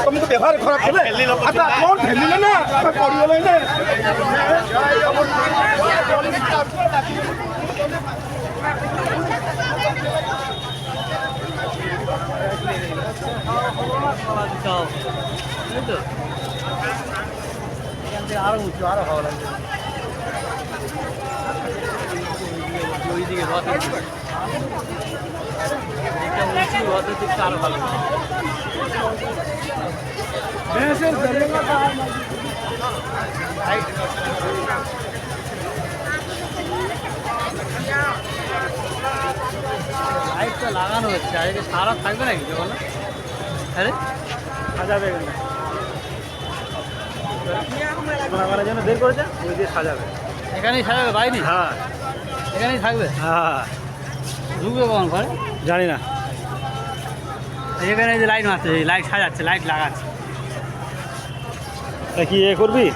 তুমি তো ব্যবহার খারাপ ଥିଲେ আচ্ছা কোন ঠেলিলে না পড়িগলে না আরো উঁচু আরো ভালো লাগবে ওইদিকে রথের দিকে উঁচু রথের দিকটা আরো ভালো লাইটটা লাগানো হচ্ছে আর এদিকে সারা থাকবে নাকি যখন আরে সাজাবে এখানে জন্য বের করেছে ওই দিয়ে সাজাবে এখানেই সাজাবে বাইরে হ্যাঁ এখানেই থাকবে হ্যাঁ ঢুকবে কখন ঘরে জানি না এখানে যে লাইট মারছে লাইট সাজাচ্ছে লাইট লাগাচ্ছে কি এ করবি